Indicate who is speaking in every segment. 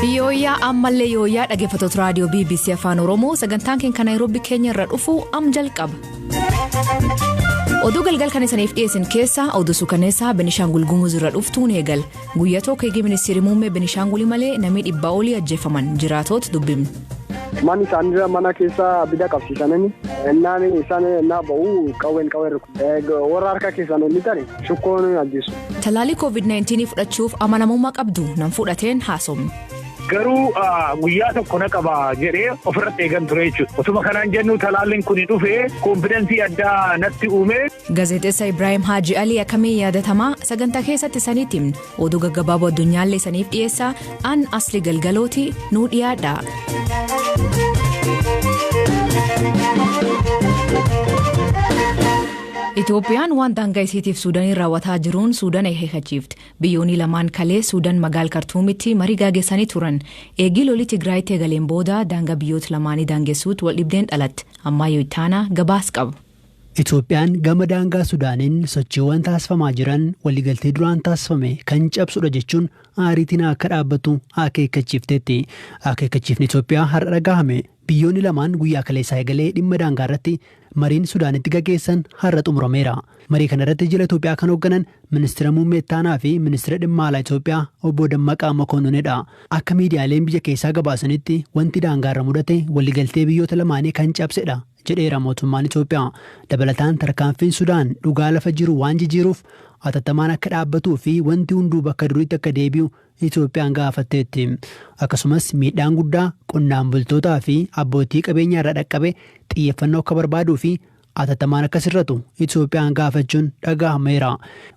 Speaker 1: Biyyoyaa ammallee yooyaa dhaggeeffattoota raadiyoo BBC Afaan Oromoo sagantaan keenya Naayiroobii keenya irra dhufu am jalqaba. Oduu galgal kan isiniif dhiyeessin keessaa oduu suukaneessaa Benishaangul Gumuz irra dhuftuun eegal. Guyyaa tokko eegee ministeerri muummee Benishaangul malee namni 100 olii ajjeefaman jiraatota dubbifne.
Speaker 2: Mani isaanii mana keessa abidda qabsiisanii innaan isaan naa ba'uu qawween warra harka keessan onni tare shukkoon ajjeesu.
Speaker 1: Talaalii COVID-19 fudhachuuf amanamummaa qabdu nan fudhateen haasofne.
Speaker 3: Garuu guyyaa tokko na qaba jedhee ofirratti eegan ture jechuudha. Osuma kanaan jennu talaalliin kun dhufee koonfidensii addaa natti uume.
Speaker 1: Gaazexeessaa Ibrahim Haji Alii akkamii yaadatamaa sagantaa keessatti isinitti himna. Oduu gaggabaaboo addunyaallee isiniif dhiyeessaa an asli galgalooti nuu dhiyaadha. Itoophiyaan waan daangaa isiitiif Suudanii raawwataa jiruun Suudaan eegachiifte. Biyyoonni lamaan kalee Suudaan magaala Kartuumitti marii gaggeessanii turan. Eegii lolli Tigraayitti eegaleen booda daangaa biyyoota lamaanii daangessuutti wal dhibdeen dhalatte. Ammaa yoo ittaana gabaas qaba.
Speaker 4: Itoophiyaan gama daangaa Suudaaniin sochiiwwan taasifamaa jiran waliigaltee duraan taasifame kan cabsudha jechuun aariitiin akka dhaabbatu akeekkachiifteetti. Akeekkachiifni Itoophiyaa har'a dhagahame. Biyyoonni lamaan guyyaa kaleessaa eegalee dhimma daangaa irratti mariin Suudaanitti gaggeessan har'a xumurameera. Marii kana irratti jila Itoophiyaa kan hoogganan ministeera muummee ittaanaa fi ministeera dhimma alaa Itoophiyaa obbo Dammaqaa Mokonninidha. Akka miidiyaaleen biyya keessaa gabaasanitti wanti daangaa irra mudate waliigaltee biyyoota lamaanii kan cabsedha jedheera mootummaan Itoophiyaa. Dabalataan tarkaanfiin Sudaan dhugaa lafa jiru waan jijjiiruuf atattamaan akka dhaabbatuu fi wanti hunduu bakka duriitti akka deebi'u Itoophiyaan gaafatteetti. Akkasumas miidhaan guddaa qonnaan bultootaa fi abbootii qabeenyaa irra dhaqqabe xiyyeeffannoo akka barbaaduu fi atattamaan akka sirratu Itoophiyaan gaafachuun dhagahameera.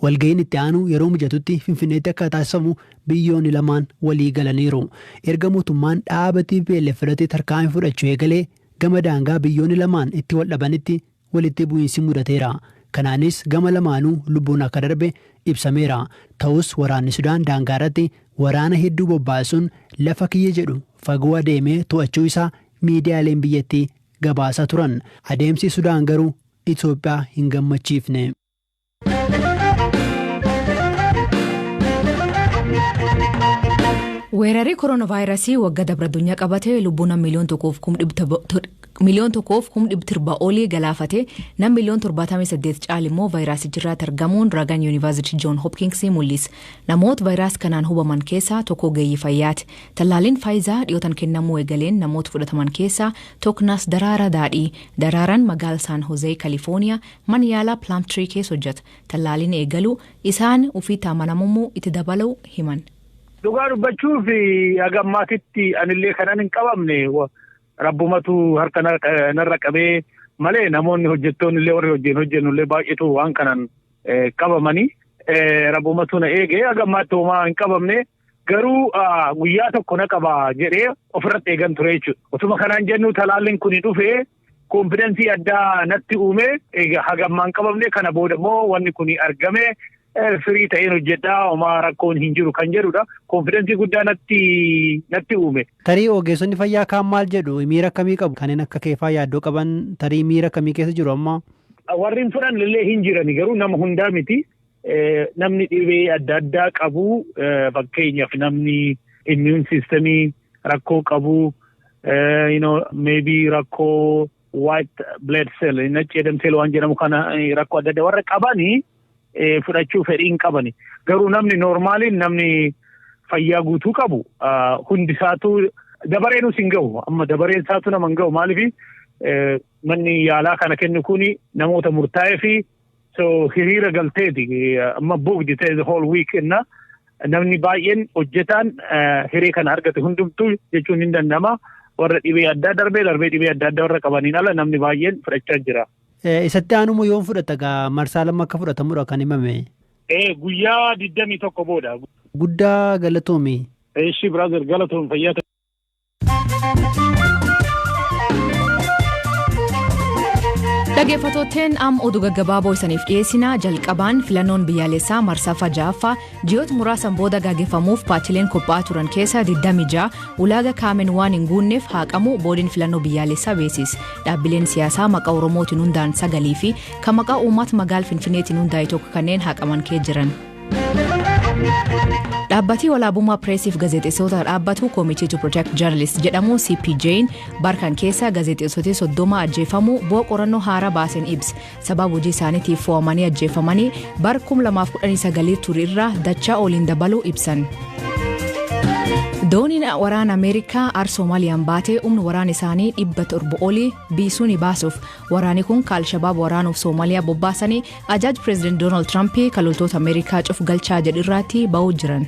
Speaker 4: Walga'iin itti aanu yeroo mijatutti Finfinneetti akka taasifamu biyyoonni lamaan walii galaniiru. Erga mootummaan dhaabatii beelleeffatee tarkaanfii fudhachuu eegalee gama daangaa biyyoonni lamaan itti wal dhabanitti walitti bu'iinsi mudateera. Kanaanis gama lamaanuu lubbuun akka darbe ibsameera. Ta'us waraanni Sudaan daangaa irratti waraana hedduu bobbaasuun lafa kiyya jedhu fagoo adeemee to'achuu isaa miidiyaaleen biyyattii gabaasaa turan. Adeemsi Sudaan garuu Itoophiyaa hin gammachiifne.
Speaker 1: Weerarri kooronaavaayirasii waggaa darbe addunyaa qabatee lubbuun miliyoona tokkoof 100,000 olii galaafate nam miliyoona 78 caal immoo vaayirasicha irratti argamuun ragaan yuunivarsiitii John Hopkins mul'isa. Namoota vaayirasii kanaan hubaman keessaa tokko ga'ii fayyaati. Tallaaliin Faayizaa dhiyootan kennamuu eegaleen namoota fudhataman keessaa tokkonas daraara daadhii. Daraaraan magaala San Jose Kalifooniyaa mana yaalaa Plumtree keessa hojjeta. Tallaaliin eegalu isaan ofiitti amanamummoo itti dabaluu himan.
Speaker 3: Dhugaa dubbachuuf hagammaatitti anillee kanan hin qabamne rabbumatu harka narra qabee malee namoonni hojjettoonni illee warri hojjennullee baay'eetu waan kanan qabamanii rabbumatu na eegee hagammaatti homaa hin qabamne garuu guyyaa tokko na qaba jedhee ofirratti eegan ture jechuudha. Osuma kanaan jennu talaalliin kun dhufee koonfidensii addaa natti uume hagammaan qabamne kana booda immoo wanni kun argame. Firii ta'een hojjedhaa homaa rakkoon hin jiru kan jedhudha. Koonfidensii guddaa natti uume.
Speaker 4: Tarii ogeessonni fayyaa kaan maal jedhu miira akkamii qabu? Kanneen akka keefaa yaaddoo qaban tarii miira akkamii keessa jiru amma?
Speaker 3: Warri fudhan illee hin jirani garuu nama hundaa miti. Namni dhibee adda addaa qabu fakkeenyaaf namni immune systemii rakkoo qabu maybe rakkoo white blood cell nacci jedhamtee waan jedhamu kana rakkoo adda addaa warra qabanii. Fudhachuu fedhiin qabani garuu namni normaaliin namni fayyaa guutuu qabu hundi isaatu dabareenus hin ga'u amma dabareen isaatu nama hin ga'u maaliif manni yaalaa kana kennu kuni namoota murtaa'ee fi hiriira galteeti amma bookdi ta'e the whole week namni baay'een hojjetaan hiree kana argate hundumtuu jechuun hin danda'ama warra dhibee addaa darbee dhibee adda addaa warra qabaniin ala namni baay'een fudhachaa jira.
Speaker 4: Isatti aanumoo yoon fudhata gaa marsaa lama akka fudhatamudha kan himame.
Speaker 3: Guyyaa 21 booda.
Speaker 4: Guddaa galatoomi.
Speaker 3: Eeshi brother galatoom fayyaa.
Speaker 1: Dhaggeeffattootni oduu gaggabaaboo isiniif dhiyeessinaa jalqabaan filannoon biyyaalessaa marsaa ja'affaa ji'oota muraasan booda gaggeeffamuuf paartileen qophaa'aa turan keessaa 26 ulaagaa kaa'aman waan hin guunneef haqamuu boordiin filannoo biyyaalessaa beeksise. Dhaabbileen siyaasaa maqaa Oromootiin hundaa'an 9 fi kan maqaa uummata magaalaa Finfinneetiin hundaa'e tokko kanneen haqaman keessa jiran. Dhaabbati walaabummaa pireesiif gaazexeessota dhaabbatu Committee to Protect Journalists jedhamu CPJ'n barkan keessa gaazexeessota 30 ajjeefamuu bu'a qorannoo haaraa baasen ibsa. Sababa hojii isaaniitiif fo'amanii ajjeefamanii bara 2019 turirraa dachaa oliin dabaluu ibsan. Dooniin waraana Ameerikaa Soomaaliyaan baatee humni waraana isaanii 700 olii biisuun baasuuf waraanni kun Al-Shabaab waraanuuf Soomaaliyaa bobbaasanii ajaaj President Donald Trump kan loltoota Ameerikaa cufu galchaa jedhirraatti ba'uu jiran.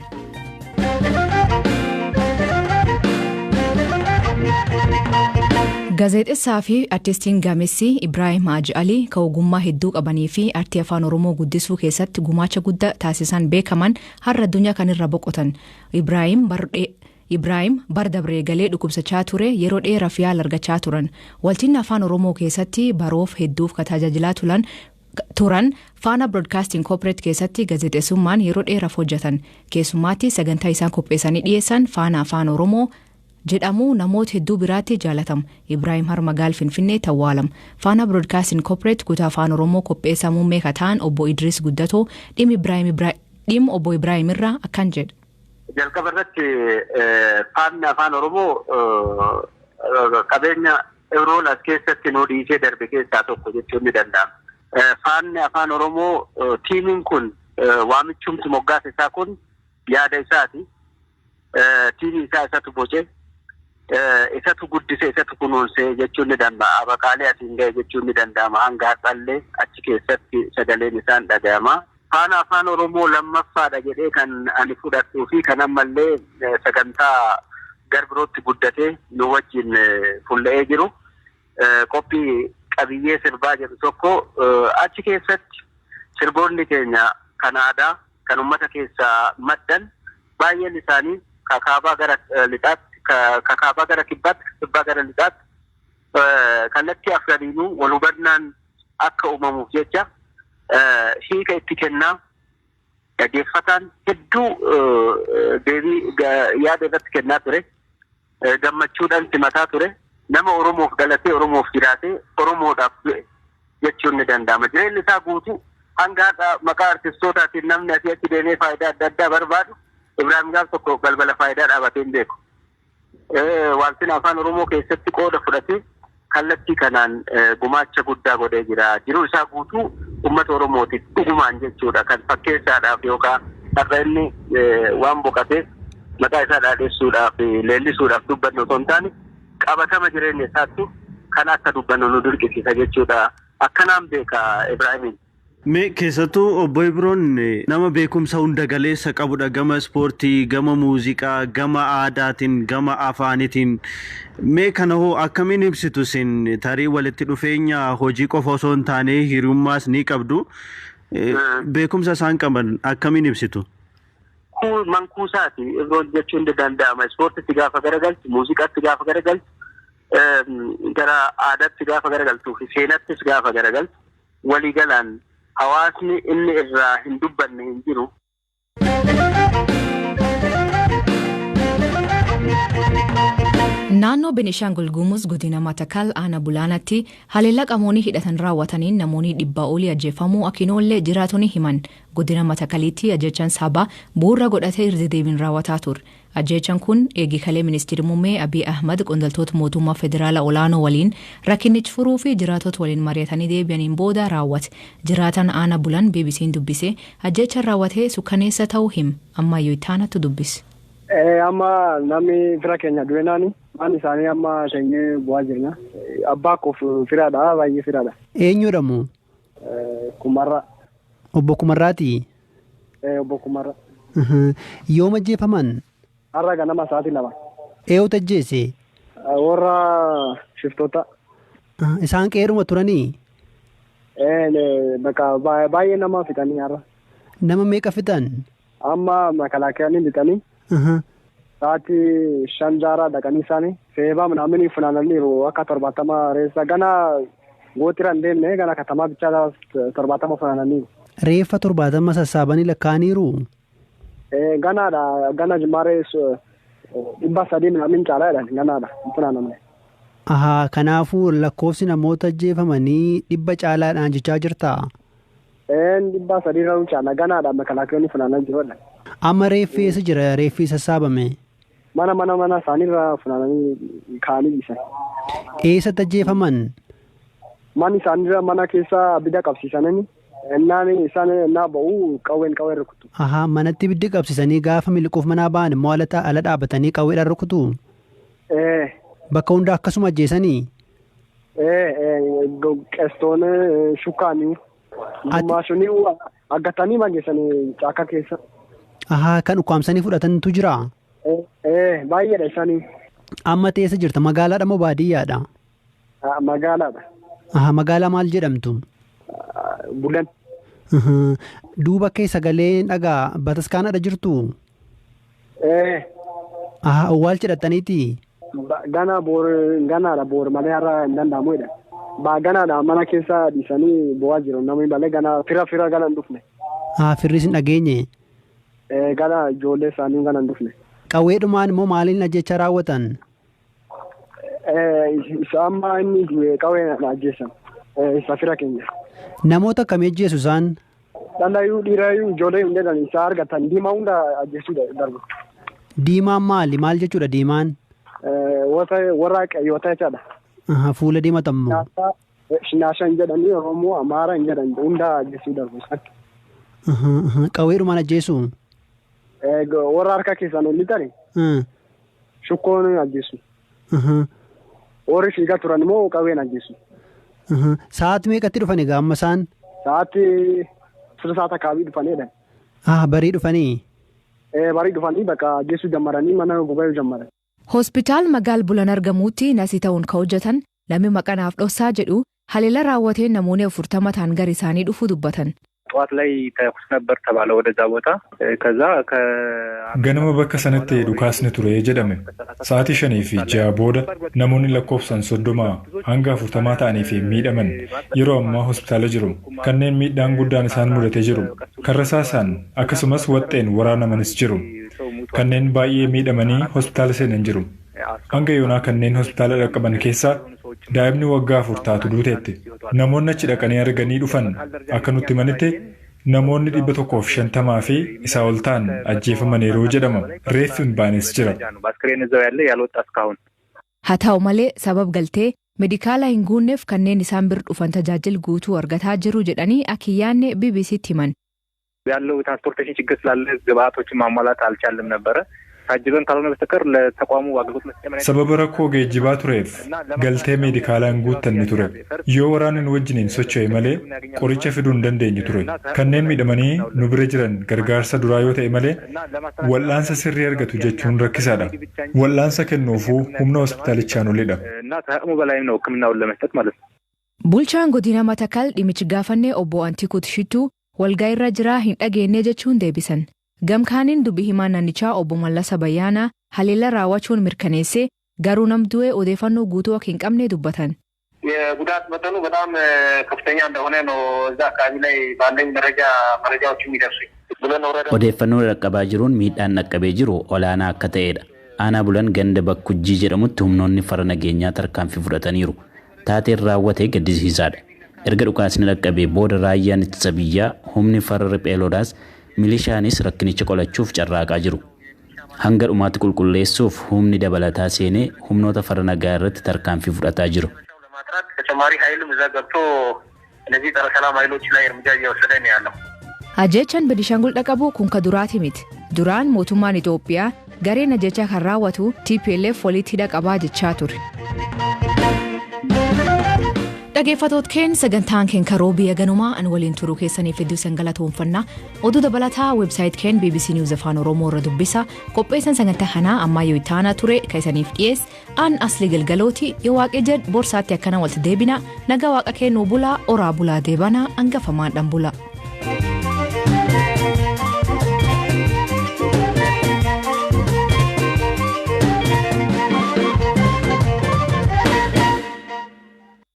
Speaker 1: Gaazexeessaa fi artistiin gaamessi Ibrahim Haji Ali kan ogummaa hedduu qabanii fi artii afaan Oromoo guddisuu keessatti gumaacha guddaa taasisan beekaman har'a addunyaa kanirra boqotan. Ibrahim bar dabree galee dhukkubsachaa ture yeroo dheeraaf yaala argachaa turan. Waltiin afaan Oromoo keessatti baroof hedduuf kan tajaajilaa turan Faana Broadcasting Corporate keessatti gaazexeessummaan yeroo dheeraaf hojjetan. Keessumaatti sagantaa isaan qopheessanii dhiyeessan Faana afaan Oromoo jedhamu namoota hedduu biraatti jaalatamu. Ibrahim har magaal Finfinnee tawwaalam. Faana Broadcasting Corporate kutaa afaan Oromoo qopheessaa muummee kataan obbo Idris Guddatoo dhimma obbo Ibrahim irraa akkan jedha.
Speaker 5: Jalqaba irratti faanni afaan Oromoo qabeenya Euroolas keessatti nu dhiisee darbe keessaa tokko jechuun ni danda'ama. Faanni afaan Oromoo tiimiin kun waamichumti moggaasa isaa kun yaada isaati. Tiimii isaa isatu boce. Isatu guddise isatu kunuunse jechuun ni danda'a. Baqaalee asiin ga'e jechuun ni danda'ama. Hanga har'allee achi keessatti sagaleen isaan dhaga'ama. Faana afaan Oromoo lammaffaadha jedhee kan ani fudhadhuu fi kan ammallee sagantaa garbirootti guddatee nu wajjin fuullee jiru. Qophii qabiyyee sirbaa jedhu tokko achi keessatti sirboonni keenya kan aadaa kan uummata keessaa maddan baay'een isaanii kakaabaa gara lixaatti kakaabaa gara kibbaatti kibbaa gara lixaatti kallattii afraniinuu wal hubannaan akka uumamuuf jecha hiika itti kennaa dhaggeeffataan hedduu deebii yaada irratti kennaa ture gammachuudhaan simataa ture nama Oromoof dhalatee Oromoof jiraatee Oromoodhaaf jechuun ni danda'ama. Jireenyi isaa guutuu hanga maqaa artistootaatiin namni asii achi deemee faayidaa adda addaa barbaadu Ibrahim gaaf tokko balbala faayidaa dhaabatee hin beeku. Wanti afaan Oromoo keessatti qooda fudhatee kallattii kanaan gumaacha guddaa godhee jira. Jiruu isaa guutuu uummata Oromootiif dhugumaan jechuudha kan fakkeessaadhaaf yookaan har'a inni waan boqotee maqaa isaa dhaadheessuudhaaf leellisuudhaaf dubbannu osoo hin taane qabatama jireenya isaatti kan akka dubbannu nu dirqisiisa jechuudha. Akkanaan beeka Ibrahimiin.
Speaker 6: Mee keessattuu obbo Ibroon nama beekumsa hunda galeessa qabudha gama ispoortii, gama muuziqaa, gama aadaatiin, gama afaanitiin. Mee kana hoo akkamiin ibsitu isin tarii walitti dhufeenya hojii qofa osoo hin taane hiriyummaas ni qabdu. Beekumsa isaan qaban akkamiin ibsitu?
Speaker 5: Mankuusaati Ibroon jechuun ni danda'ama. Ispoortiitti gaafa garagaltu, muuziqaatti gaafa garagaltu, gara aadaatti gaafa garagaltuu fi seenaattis gaafa garagaltu waliigalaan hawaasni inni irraa hin dubbanne hin jiru.
Speaker 1: Naannoo Beenishaangul Gumuz godina Matakal Aana Bulaanaatti haleellaa qamoonni hidhatan raawwataniin namoonni 100 olii ajjeefamuu akinoollee jiraatonni himan. Godina Matakaliitti ajjechaan sabaa bu'uura godhatee irra deebiin raawwataa ture. Ajjechaan kun eegikalee ministeerri muummee Abiy Ahmad qondaaltota mootummaa federaalaa olaanoo waliin rakkinicha furuu fi jiraatota waliin mari'atanii deebi'aniin booda raawwate. Jiraatan Aana Bulaan BBC'n dubbise ajjechaan raawwatee sukkaneessa ta'uu hima. Ammayyuu ittaanatu dubbise.
Speaker 2: Amma namni fira keenya du'eenaani waan isaanii amma keenya bu'aa jirna. Abbaa koof firaadha baay'ee firaadha.
Speaker 4: Eenyudha moo?
Speaker 2: Kumarraa.
Speaker 4: Obbo Kumarraati?
Speaker 2: Obbo Kumarraa.
Speaker 4: Yoom ajjeefaman?
Speaker 2: Har'a ganama sa'aatii 2.
Speaker 4: Eenyutu ajjeese?
Speaker 2: Warra shiftoota.
Speaker 4: Isaan qeeruma turanii?
Speaker 2: Bakka baay'ee nama fixanii har'a.
Speaker 4: Nama meeqa fixan?
Speaker 2: Amma makalaakiyaan fixanii. Sa'aatii 5 jaaraa dhaqanii isaanii seebaa midhaanii funaananiiru akka 70 reessa gana gootiraan deemne gana katamaa bichaa 70 funaananiiru.
Speaker 4: Reeffa 70 sassaabanii lakkaa'aniiru?
Speaker 2: Ganaadha gana jimaaree 300 midhaanii caalaadha ganaadha funaanamne.
Speaker 4: Kanaafuu lakkoofsi namoota ajjeefamanii 100 caalaadhaan jechaa jirtaa?
Speaker 2: 300 irra caala ganaadha makalaakiyaan funaanan jiruudha.
Speaker 4: Amma reeffi eessa jira? Reeffi sassaabame?
Speaker 2: Mana isaaniirraa funaananii kaa'anii dhiisan.
Speaker 4: Eessatti ajjeefaman?
Speaker 2: Manni isaaniirra mana keessa abidda qabsiisanii innaan isaan innaa ba'u qawween rukutu.
Speaker 4: Manatti abidda qabsiisanii gaafa miliquuf manaa ba'an immoo ala dhaabatanii qawweedhaan rukutu? Bakka hunda akkasuma ajjeesanii?
Speaker 2: Qestoon shukkaanii maashonii aggatanii mageessanii caaka keessa.
Speaker 4: Kan ukkaamsanii fudhatantu jira?
Speaker 2: Baay'eedha isaanii.
Speaker 4: Amma teessa jirta? Magaalaadha moo baadiyyaadha?
Speaker 2: Magaalaadha.
Speaker 4: Magaalaa maal jedhamtu?
Speaker 2: Bulan.
Speaker 4: Duuba kee sagalee dhagaa bataskaanaadha jirtu? Awwaal jedhataniiti?
Speaker 2: Ganaadha boor malee har'a hin danda'amudha. Ganaadha mana keessa dhiisanii bo'aa jiru namni malee gana fira gana hin dhufne.
Speaker 4: Firris hin dhageenye?
Speaker 2: Gana ijoollee isaanii gana hin dhufne.
Speaker 4: Qawweedhumaan immoo maaliin ajjecha raawwatan?
Speaker 2: Isa amma inni qawween ajjeessan. Isa fira keenya.
Speaker 4: Namoota akkamii ajjeesu isaan?
Speaker 2: Dhalayyuu dhiirayyuu ijoollee hundeedhaan isa argatan diimaa hunda ajjeesuu darbu.
Speaker 4: Diimaan maali? Maal jechuudha diimaan?
Speaker 2: Warra qayyoota jechaadha.
Speaker 4: Fuula diimatammoo?
Speaker 2: Shinaashan jedhanii Oromoo Amaara hin jedhan hunda ajjeesuu darbu.
Speaker 4: Qawweedhumaan ajjeesu?
Speaker 2: Warra harka keessaan olli tari. Shukkoon ajjeesu. Warri fiigaa turan immoo qawween ajjeesu.
Speaker 4: Sa'aatii meeqatti dhufan egaa amma isaan?
Speaker 2: Sa'aatii 3 kaabii dhufanidha.
Speaker 4: Barii dhufanii?
Speaker 2: Barii dhufanii bakka ajjeesuu jammaranii mana gubaa jammaran.
Speaker 1: Hospitaal magaal bulan argamuutti nasii ta'uun ka hojjetan namni maqanaaf dhossaa jedhu haleela raawwateen namoonni 40 ta'an gara isaanii dhufuu dubbatan.
Speaker 7: ጠዋት ላይ ተኩስ ነበር ተባለ ወደዛ ቦታ ከዛ
Speaker 8: ገነመ በከሰነቴ ዱካስነ ቱሬ ጀደመ ሰዓት 5 fi 6 booda namoonni lakkoofsan 30 hanga 40 ta'anii fi miidhaman yeroo ammaa hospitaala jiru kanneen miidhaan guddaan isaan mudatee jiru karrasaasaan akkasumas waxxeen waraanamanis jiru kanneen baay'ee miidhamanii hospitaala seenan jiru hanga yoonaa kanneen hospitaala dhaqqaban keessaa daa'imni waggaa 4 taatu duuteetti namoonni achi dhaqanii arganii dhufan akka nutti manitti namoonni 150 fi isaa ol ta'an ajjeefamaniiru jedhama reeffi hin baanes jira.
Speaker 1: Haa ta'u malee sabab galtee meedikaala hin guunneef kanneen isaan bir dhufan tajaajila guutuu argataa jiru jedhanii akiyyaanne BBC'tti himan.
Speaker 7: ያለው ትራንስፖርቴሽን ችግር ስላለ ግብአቶችን ማሟላት አልቻለም ነበር. ታጅበን ካልሆነ በስተቀር ለተቋሙ አገልግሎት መስጠት
Speaker 8: ሰበብ ረኮ ጌጅባ ቱሬፍ ገልቴ ሜዲካላን ጉተን ቱሬ ዮ ወራንን ወጅኒን ሶቾይ መሌ ቆሪቸ ፊዱ እንደንደኝ ቱሬ ከነን ሚደመኒ ኑብሬ ጅረን ገርጋርሰ ዱራዮ ተይ መሌ ወላንሰ ሲሪ አርገቱ ጀቹን ረክሳዳ ወላንሰ ከኖፉ ሁምና ሆስፒታል ቻኑ ሊዳ
Speaker 7: እና ታሙ በላይ ነው ህክምናውን ለመስጠት ማለት ነው
Speaker 1: ቡልቻን ጎዲና ማታካል ዲሚች ጋፈኔ ኦቦ አንቲኩት ሽቱ walgaayirra jira hin dhageenye jechuun deebisan. Gamkaaniin dubbii himaa naannichaa obbo Mallasa Bayyaanaa haleela raawwachuun mirkaneessee garuu namdu'ee odeeffannoo guutuu akka hin qabne dubbatan.
Speaker 5: የጉዳት መጠኑ በጣም ከፍተኛ እንደሆነ ነው እዛ አካባቢ ላይ ባለኝ መረጃዎች የሚደርሱኝ
Speaker 9: odeeffannoo dhaqqabaa jiruun miidhaan dhaqqabee jiru olaanaa akka ta'edha. Aanaa bulan ganda bakkujjii jedhamutti humnoonni fara nageenyaa tarkaanfii fudhataniiru. Taateen raawwate gaddisiisaadha. erga dhukaasni dhaqqabee booda raayyaan ittisa biyyaa humni farra ripheelodaas milishaanis rakkinicha qolachuuf carraaqaa jiru. Hanga dhumaatti qulqulleessuuf humni dabalataa seenee humnoota farra nagaa irratti tarkaanfii fudhataa jiru.
Speaker 1: Ajjechaan Beenishaangul dhaqqabu kun ka duraati miti. Duraan mootummaan Itoophiyaa gareen ajjechaa kan raawwatu TPLF walitti hidhaqabaa jechaa ture. Dhaggeeffattoota keenya sagantaan keenya karoo biyya ganumaa an waliin turuu keessaniif hedduu isin galatoomfanna. Oduu dabalataa websaayit keenya BBC News Afaan Oromoo irra dubbisa. Qopheessan sagantaa kanaa ammaa yoo itti aanaa ture kan isiniif dhiyeesse an asli galgalooti yoo waaqee jedhu borsaatti akkana walitti deebina nagaa waaqa keenuu bulaa oraa bulaa deebanaa hangafamaan dhan bula.